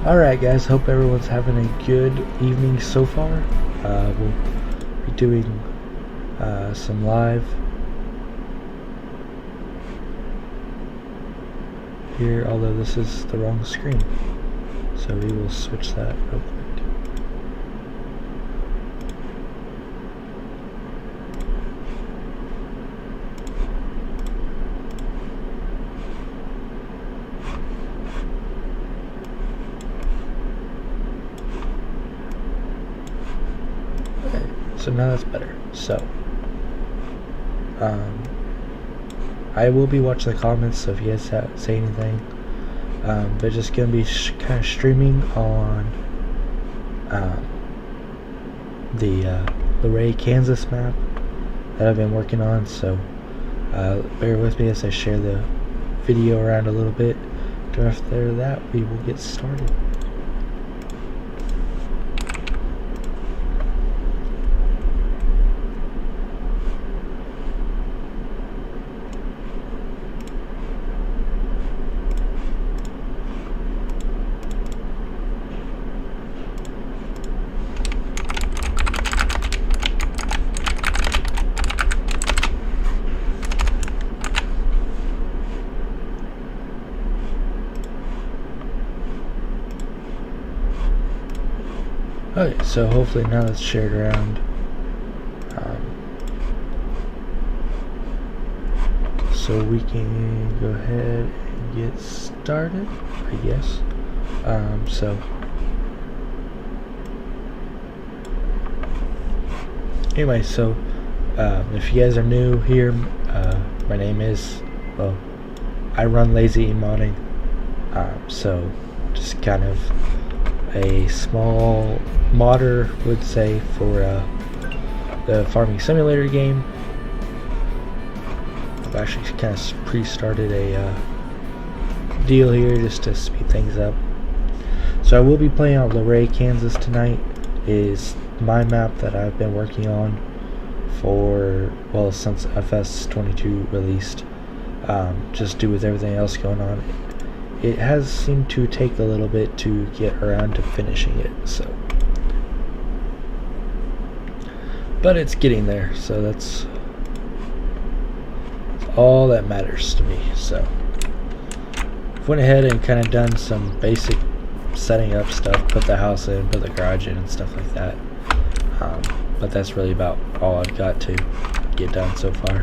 Alright guys, hope everyone's having a good evening so far. We'll be doing some live here, although this is the wrong screen. So we will switch that real quick. So now that's better. So I will be watching the comments, so if you guys say anything, they're just gonna be kind of streaming on the Luray, Kansas map that I've been working on. So bear with me as I share the video around a little bit. After that, we will get started. Okay, so hopefully now that's shared around. So we can go ahead and get started, I guess. Anyway, so if you guys are new here, my name is, well, I run Lazy Modding. So just kind of a small modder, would say, for the farming simulator game. I've actually kind of pre-started a deal here just to speed things up. So I will be playing on Luray, Kansas tonight. Is my map that I've been working on for, well, since FS22 released. Just due with everything else going on, it has seemed to take a little bit to get around to finishing it, so, but it's getting there, so that's all that matters to me. So went ahead and kind of done some basic setting up stuff, put the house in, put the garage in and stuff like that, but that's really about all I've got to get done so far.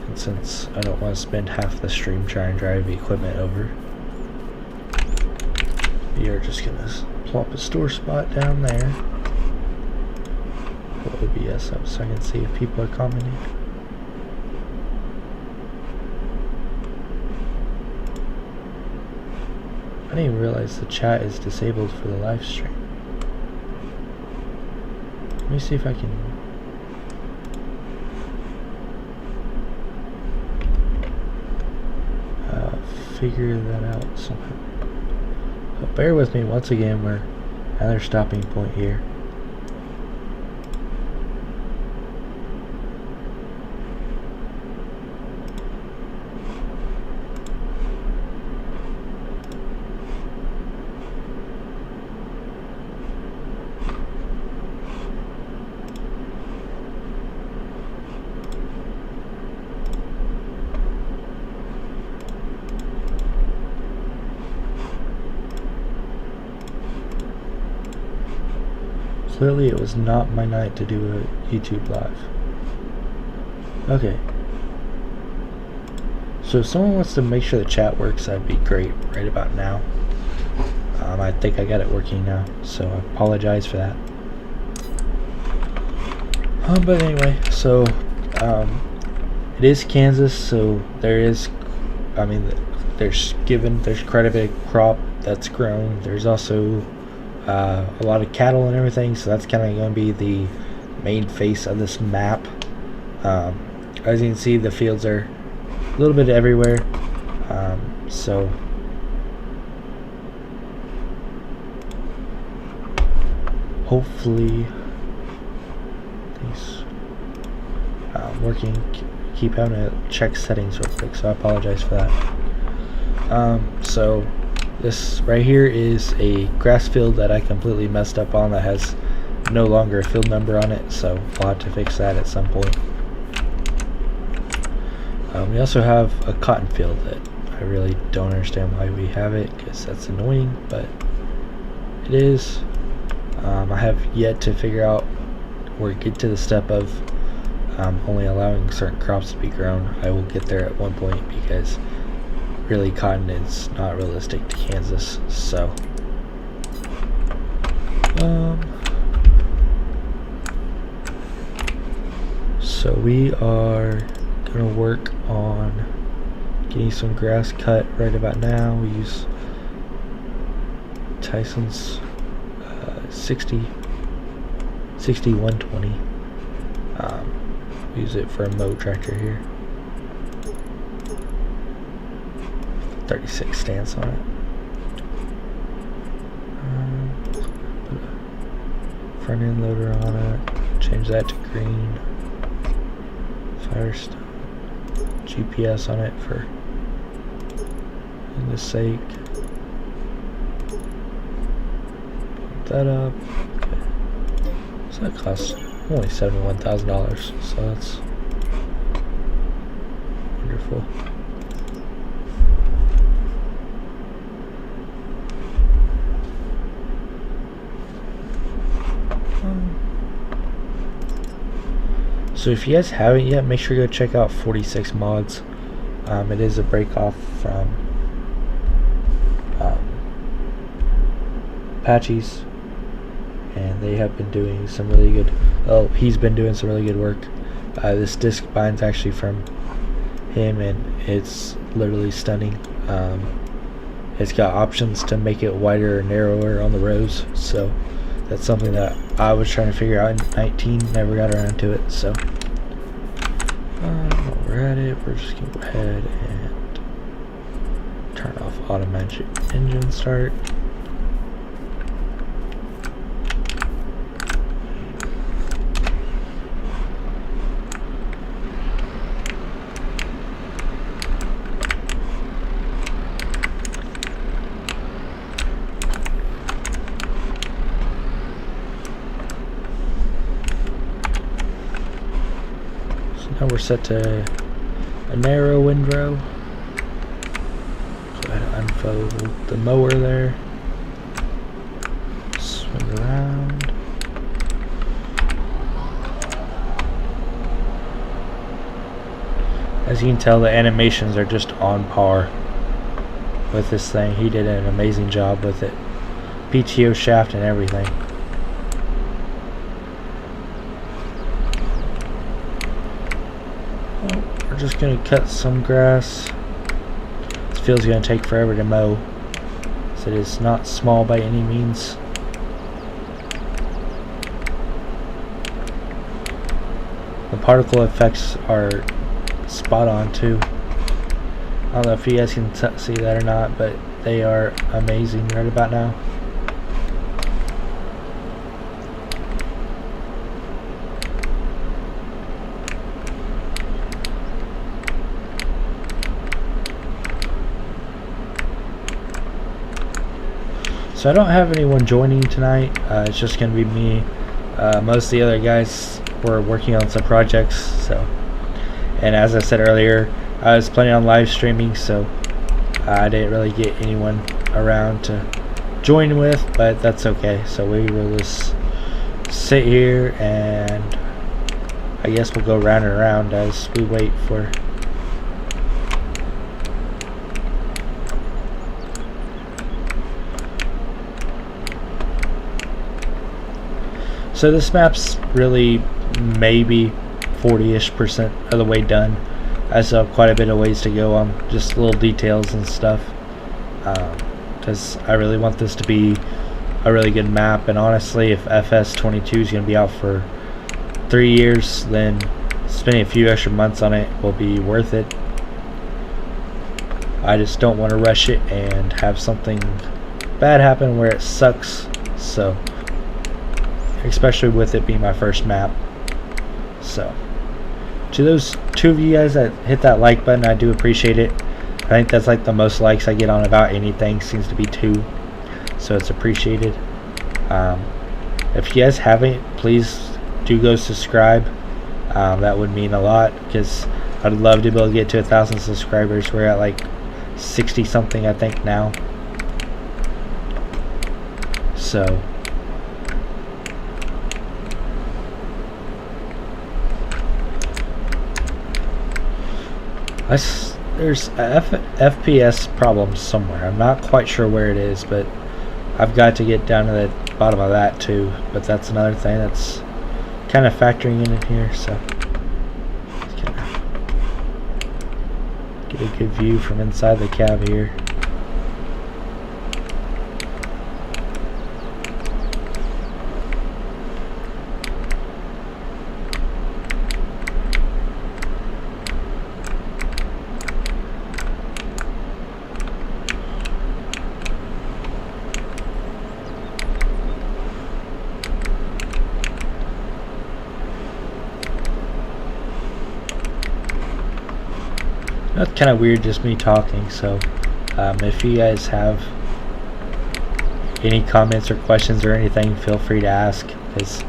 And since I don't want to spend half the stream trying to drive the equipment over, we are just gonna plop a store spot down there. Put OBS up so I can see if people are commenting. I didn't even realize the chat is disabled for the live stream. Let me see if I can figure that out somehow. But bear with me once again, we're at another stopping point here. Clearly it was not my night to do a YouTube live. Okay. So if someone wants to make sure the chat works, that'd be great right about now. I think I got it working now, so I apologize for that. But anyway, so it is Kansas, so there is, I mean, there's quite a bit of crop that's grown. There's also a lot of cattle and everything, so that's kind of going to be the main face of this map. As you can see, the fields are a little bit everywhere, so hopefully these working. Keep having to check settings real quick, so I apologize for that. So this right here is a grass field that I completely messed up on that has no longer a field number on it, so I'll have to fix that at some point. We also have a cotton field that I really don't understand why we have it, because that's annoying, but it is. I have yet to figure out or get to the step of only allowing certain crops to be grown. I will get there at one point, because really cotton is not realistic to Kansas. So so we are gonna work on getting some grass cut right about now. We use Tyson's 120. Use it for a mow tractor here. 36 stance on it. Put a front end loader on it. Change that to green. Firestone. GPS on it for the sake. Put that up. Okay. So that costs only $71,000. So that's wonderful. So if you guys haven't yet, make sure you go check out 46 Mods. It is a break off from Apache's, and they have been doing some really good. Oh, he's been doing some really good work. This disc bind's actually from him, and it's literally stunning. It's got options to make it wider or narrower on the rows, so that's something that I was trying to figure out in 19, never got around to it. So while we're at it, we're just gonna go ahead and turn off automatic engine start. Now we're set to a narrow windrow. Go ahead and unfold the mower there. Swing around. As you can tell, the animations are just on par with this thing. He did an amazing job with it. PTO shaft and everything. We're just going to cut some grass. This field's going to take forever to mow, so it is not small by any means. The particle effects are spot on too. I don't know if you guys can see that or not, but they are amazing right about now. So I don't have anyone joining tonight. It's just going to be me. Most of the other guys were working on some projects. So, and as I said earlier, I was planning on live streaming, so I didn't really get anyone around to join with, but that's okay. So we will just sit here, and I guess we'll go round and around as we wait for. So this map's really maybe 40-ish% of the way done. I still have quite a bit of ways to go on just little details and stuff, because I really want this to be a really good map. And honestly, if FS22 is going to be out for 3 years, then spending a few extra months on it will be worth it. I just don't want to rush it and have something bad happen where it sucks. So, especially with it being my first map. So, to those two of you guys that hit that like button, I do appreciate it. think that's like the most likes I get on about anything, seems to be 2, so it's appreciated. If you guys haven't, please do go subscribe. That would mean a lot, because I'd love to be able to get to 1,000 subscribers. We're at like 60 something I think now, so there's a FPS problem somewhere. I'm not quite sure where it is, but I've got to get down to the bottom of that too. But that's another thing that's kind of factoring in here, so kind of get a good view from inside the cab here. That's kind of weird, just me talking, so if you guys have any comments or questions or anything, feel free to ask, because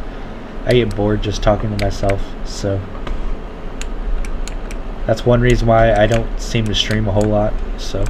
I get bored just talking to myself. So that's one reason why I don't seem to stream a whole lot. So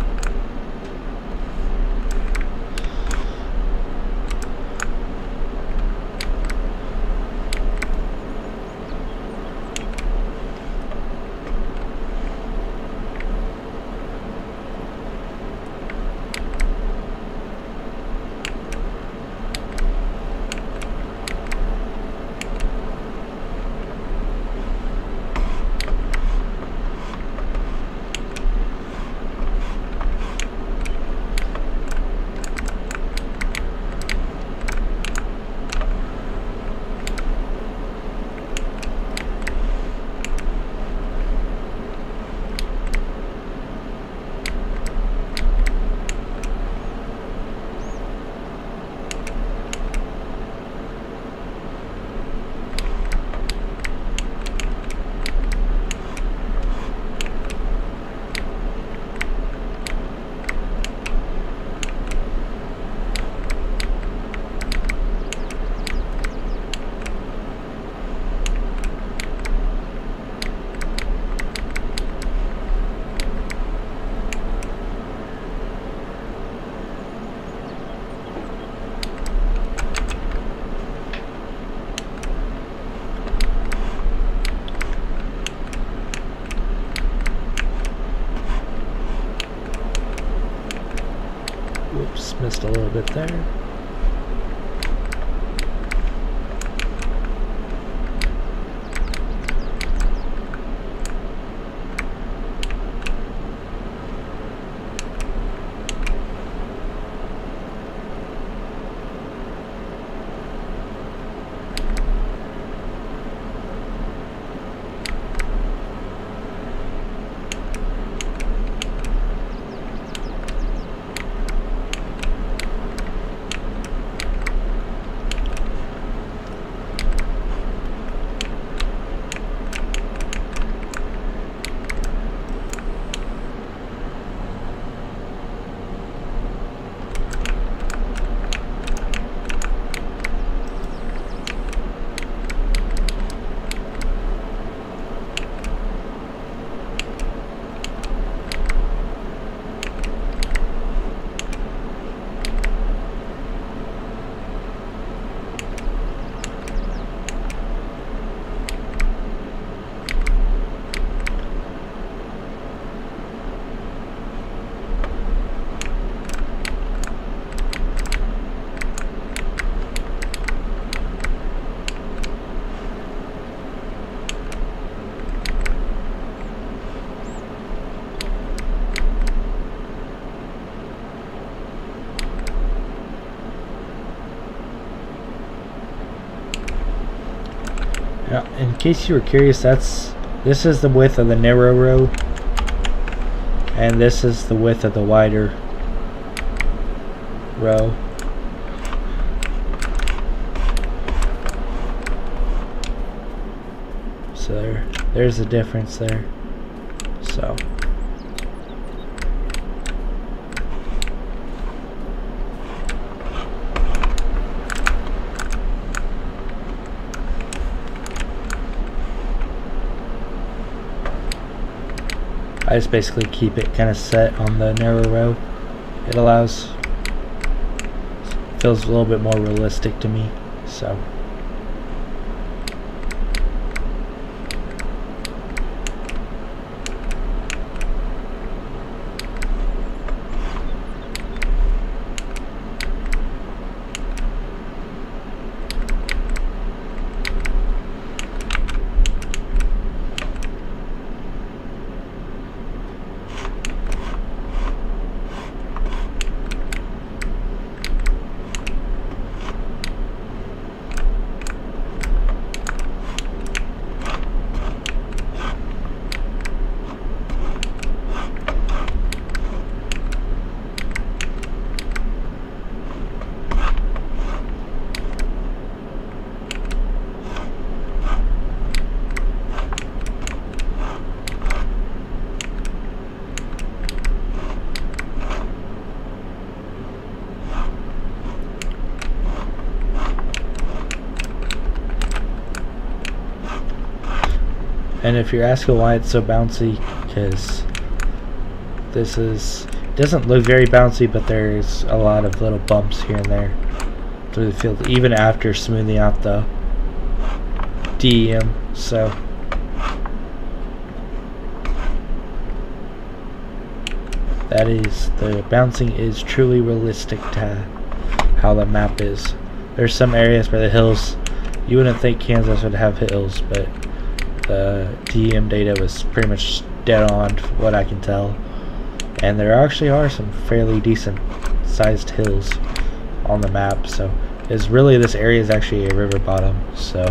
whoops, missed a little bit there. Now, in case you were curious, this is the width of the narrow row, and this is the width of the wider row. So there's the difference there. So I just basically keep it kind of set on the narrow row. It feels a little bit more realistic to me, so. And if you're asking why it's so bouncy, because it doesn't look very bouncy, but there's a lot of little bumps here and there through the field, even after smoothing out the DEM. So the bouncing is truly realistic to how the map is. There's some areas where the hills, you wouldn't think Kansas would have hills, but the DEM data was pretty much dead on what I can tell, and there actually are some fairly decent sized hills on the map. So this area is actually a river bottom, so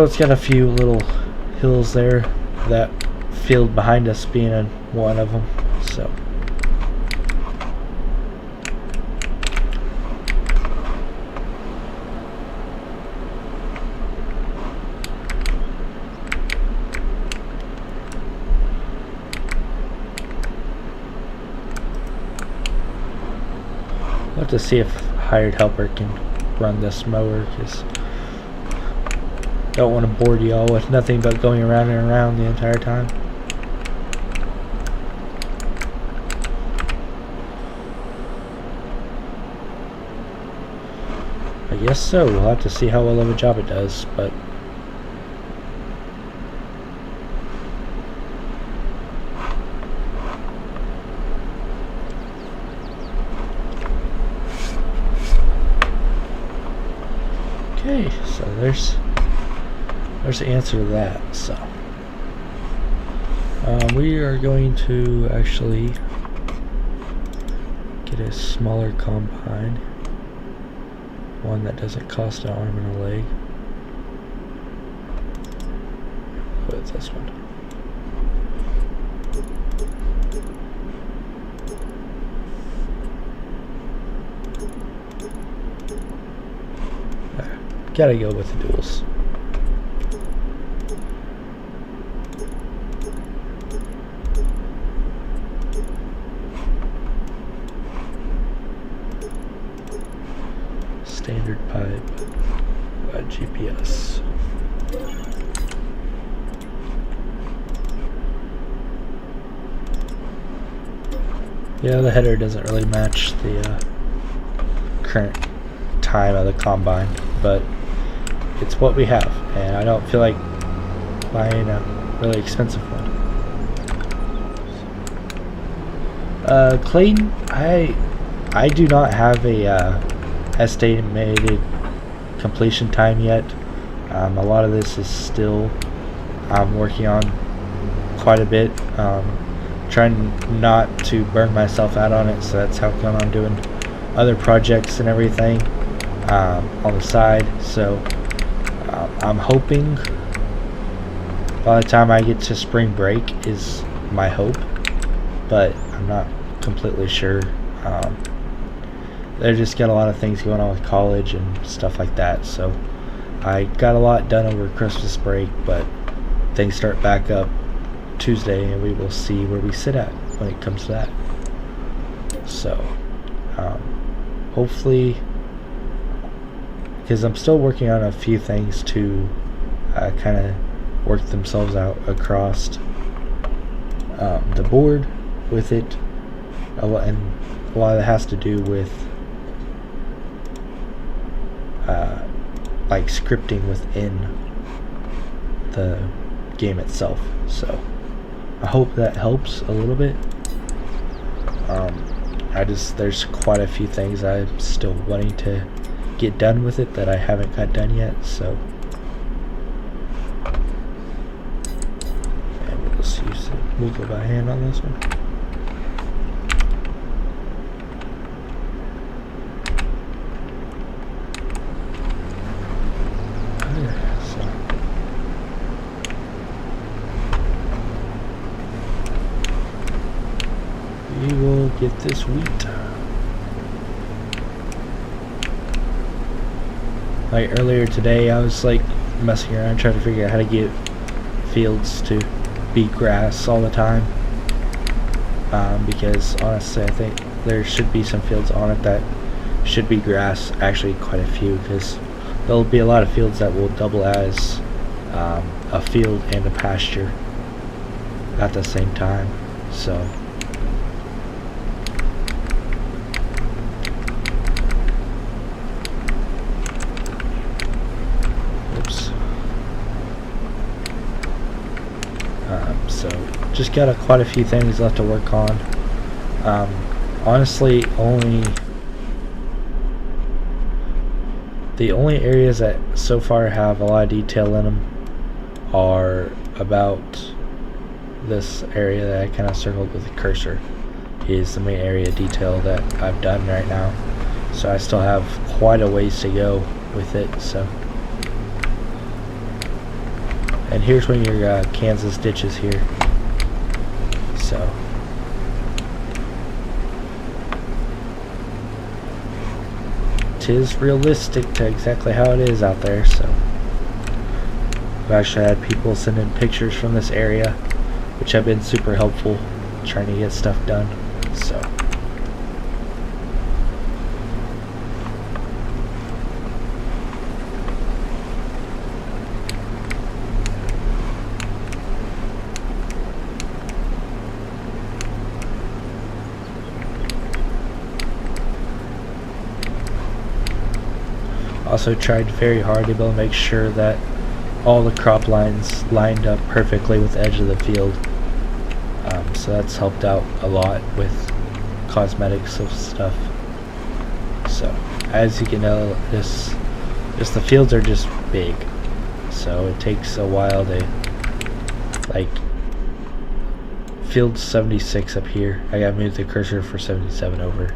it's got a few little hills there, that field behind us being one of them. So I'll have to see if hired helper can run this mower, because don't want to bore y'all with nothing but going around and around the entire time. I guess so. We'll have to see how well of a job it does, but okay, so there's the answer to that. So we are going to actually get a smaller combine, one that doesn't cost an arm and a leg. Oh, it's this one. Gotta go with the duals. Standard pipe, GPS. Yeah, the header doesn't really match the current time of the combine, but it's what we have, and I don't feel like buying a really expensive one. Clayton, I do not have a estimated completion time yet. A lot of this is still I'm working on quite a bit, trying not to burn myself out on it, so that's how come I'm doing other projects and everything on the side. So I'm hoping by the time I get to spring break is my hope, but I'm not completely sure. They just got a lot of things going on with college and stuff like that, so I got a lot done over Christmas break, but things start back up Tuesday, and we will see where we sit at when it comes to that. So hopefully because I'm still working on a few things to kind of work themselves out across the board with it, and a lot of it has to do with like scripting within the game itself. So I hope that helps a little bit. There's quite a few things I'm still wanting to get done with it that I haven't got done yet, so and we'll just use it. We'll go by hand on this one. We will get this wheat. Like earlier today, I was like messing around trying to figure out how to get fields to be grass all the time, because honestly I think there should be some fields on it that should be grass, actually quite a few, because there'll be a lot of fields that will double as a field and a pasture at the same time. So so just got quite a few things left to work on. Honestly, the only areas that so far have a lot of detail in them are about this area that I kind of circled with the cursor is the main area of detail that I've done right now. So I still have quite a ways to go with it. So, and here's one of your Kansas ditches here. So it is realistic to exactly how it is out there. So I've actually had people send in pictures from this area, which have been super helpful trying to get stuff done. So also tried very hard to be able to make sure that all the crop lines lined up perfectly with the edge of the field. So that's helped out a lot with cosmetics of stuff. So as you can know, just the fields are just big, so it takes a while to, like, field 76 up here, I gotta move the cursor for 77 over,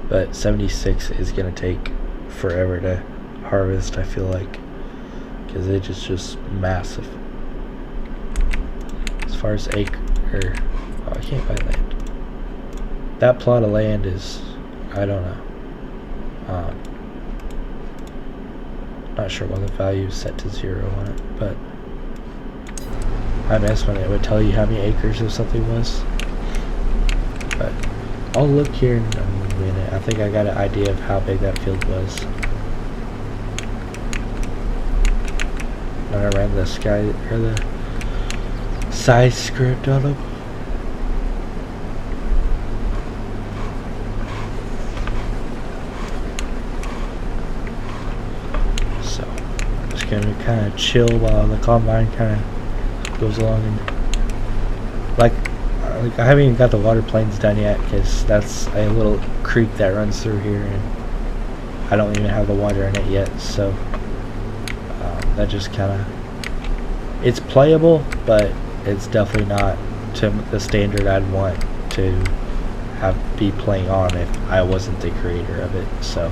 but 76 is gonna take forever to harvest, I feel like, because it is just massive. As far as acre, oh, I can't buy land. That plot of land is, I don't know, not sure why the value is set to 0 on it, but I miss when it would tell you how many acres or something was. But I'll look here in a minute. I think I got an idea of how big that field was when I ran the size script on them. So I'm just gonna kind of chill while the combine kind of goes along, and like I haven't even got the water planes done yet, because that's a little creek that runs through here and I don't even have the water in it yet. So that just kind of, it's playable, but it's definitely not to the standard I'd want to be playing on if I wasn't the creator of it. So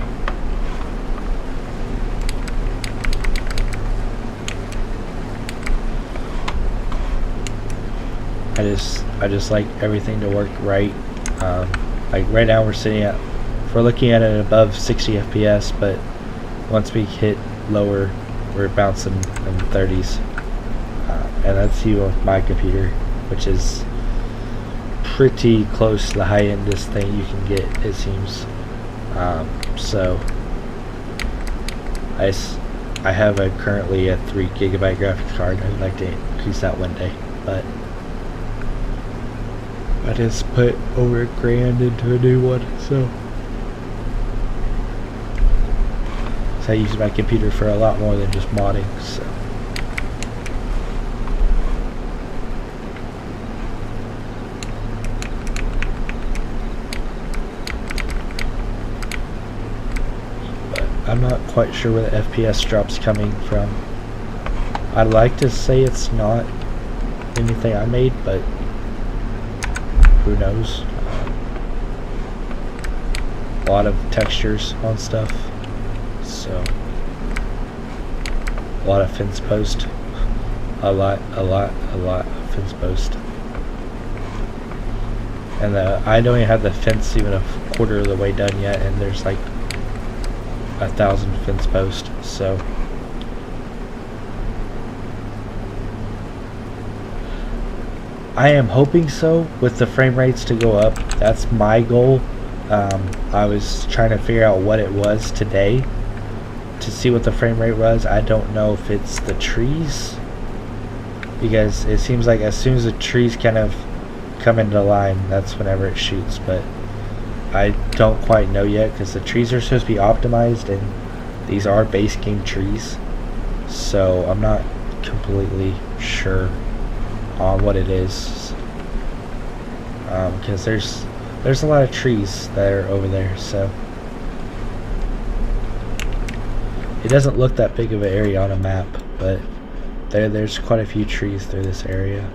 I just like everything to work right. Like right now we're looking at it above 60 FPS, but once we hit lower, we're bouncing in the 30s, and that's even with my computer, which is pretty close to the high endest thing you can get, it seems. So I have currently a 3 gigabyte graphics card. I'd like to increase that one day, but I just put over $1,000 into a new one, so I use my computer for a lot more than just modding. So I'm not quite sure where the FPS drop's coming from. I'd like to say it's not anything I made, but who knows. A lot of textures on stuff, so a lot of fence post. A lot of fence post. And I don't even have the fence even a quarter of the way done yet, and there's like 1,000 fence posts. So I am hoping so with the frame rates to go up. That's my goal. I was trying to figure out what it was today to see what the frame rate was. I don't know if it's the trees, because it seems like as soon as the trees kind of come into line, that's whenever it shoots. But I don't quite know yet, because the trees are supposed to be optimized, and these are base game trees, so I'm not completely sure on what it is, because there's a lot of trees that are over there, so it doesn't look that big of an area on a map, but there's quite a few trees through this area.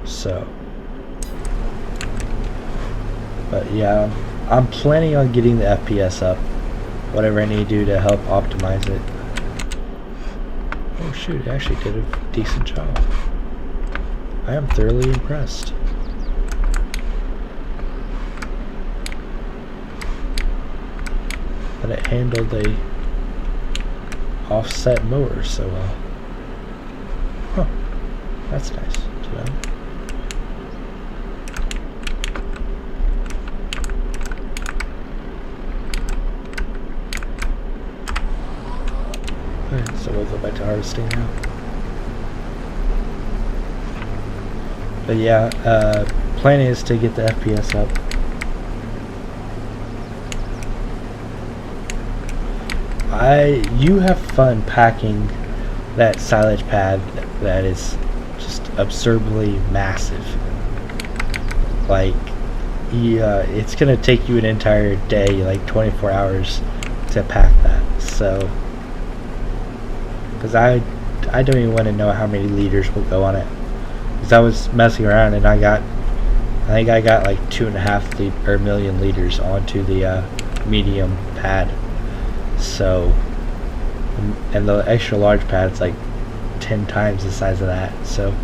So but yeah, I'm planning on getting the FPS up, whatever I need to do to help optimize it. Oh shoot, it actually did a decent job. I am thoroughly impressed. That it handled a offset mower so well. Huh, that's nice to know. Alright, so we'll go back to harvesting now. But yeah, plan is to get the FPS up. You have fun packing that silage pad that is just absurdly massive. Like, it's gonna take you an entire day, like 24 hours, to pack that. So, because I don't even want to know how many liters will go on it. Because I was messing around and I think I got like 2.5 million liters onto the medium pad. So, and the extra large pad's like 10 times the size of that. So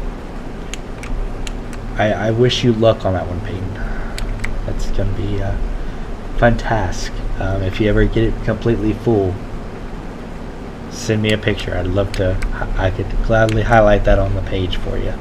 I wish you luck on that one, Peyton. That's gonna be a fun task. If you ever get it completely full, send me a picture. I'd love to. I could gladly highlight that on the page for you.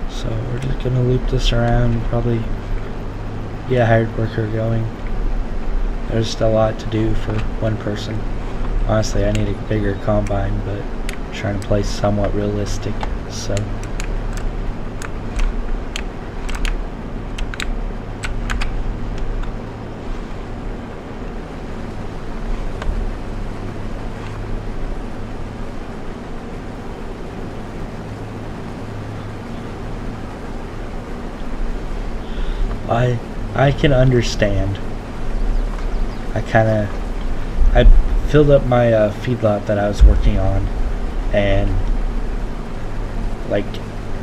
So we're just gonna loop this around and probably get a hired worker going. There's just a lot to do for one person. Honestly, I need a bigger combine, but I'm trying to play somewhat realistic, so. I can understand. I filled up my feedlot that I was working on, and like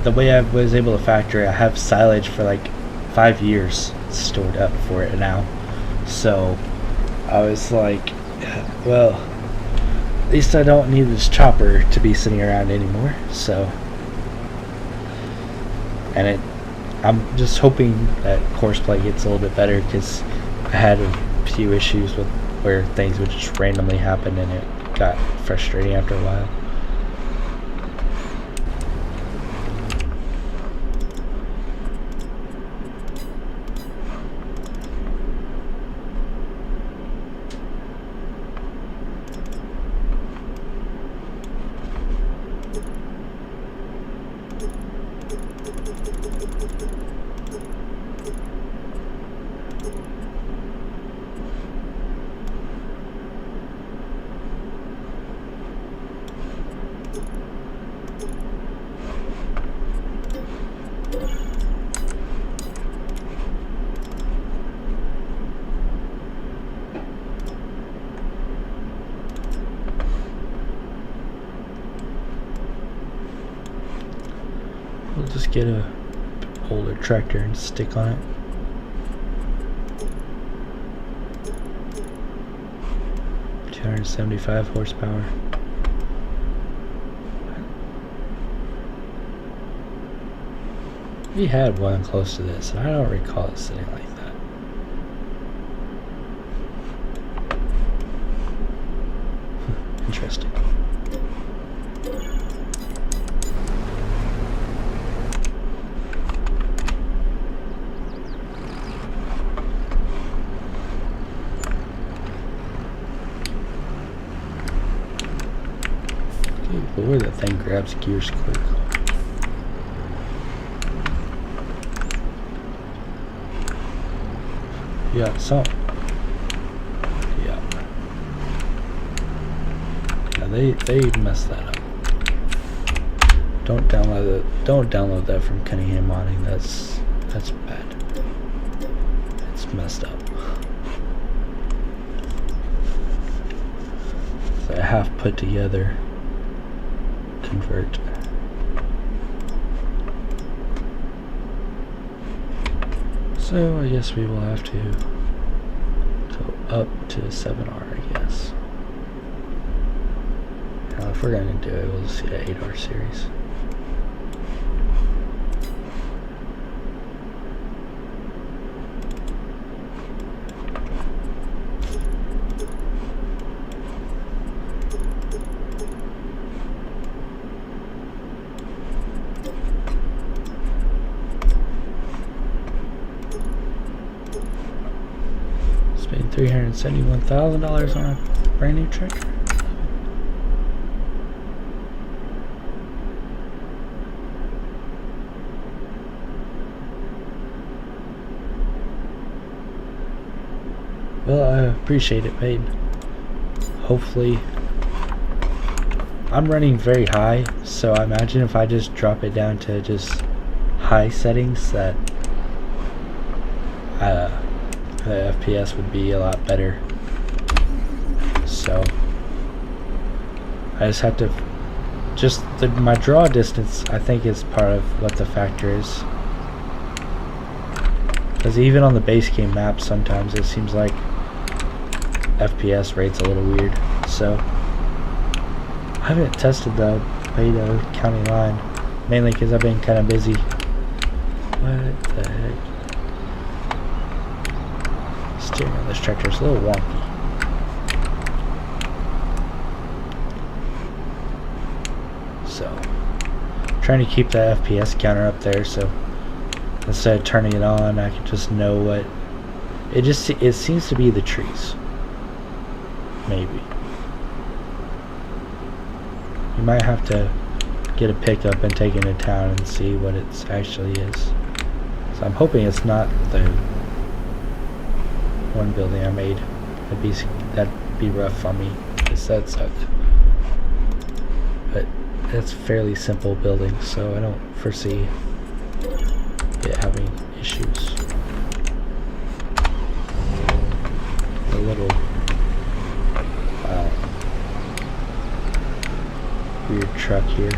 the way I was able to factor it, I have silage for like 5 years stored up for it now. So I was like, well, at least I don't need this chopper to be sitting around anymore. So, and I'm just hoping that Courseplay gets a little bit better, because I had a few issues with where things would just randomly happen, and it got frustrating after a while. We'll just get a older tractor and stick on it. $275 horsepower. We had one close to this, and I don't recall it sitting like that. Interesting. Good lord, that thing grabs gears quick. Yeah, so yeah, they messed that up. Don't download that from Cunningham Modding. That's bad. It's messed up. It's a half put together convert. So I guess we will have to go up to 7R, I guess. Now if we're going to do it, we'll see an 8R series. $371,000 on a brand new tractor. Well, I appreciate it, mate. Hopefully, I'm running very high, so I imagine if I just drop it down to just high settings, that the FPS would be a lot better. So I just have to my draw distance, I think, is part of what the factor is, because even on the base game map sometimes it seems like FPS rate's a little weird. So I haven't tested the Beta County line, mainly because I've been kind of busy. What the heck? Steering on this tractor is a little wonky. So, trying to keep the FPS counter up there, so instead of turning it on, I can just know what it seems to be the trees. Maybe. You might have to get a pickup and take it into town and see what it actually is. So I'm hoping it's not the one building I made. That'd be rough on me, because that sucked. But it's fairly simple building, so I don't foresee it having issues. The little weird truck here.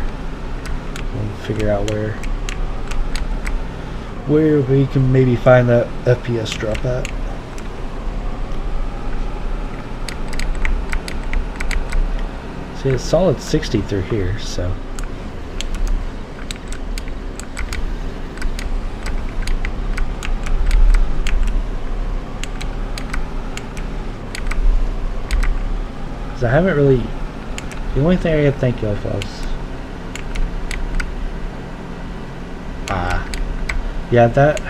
We'll figure out where we can maybe find that FPS drop at. See, it's solid 60 through here, so. Because I haven't really. The only thing I could think of was. Yeah, that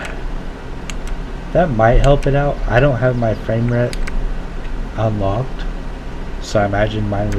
might help it out. I don't have my frame rate unlocked, so I imagine mine would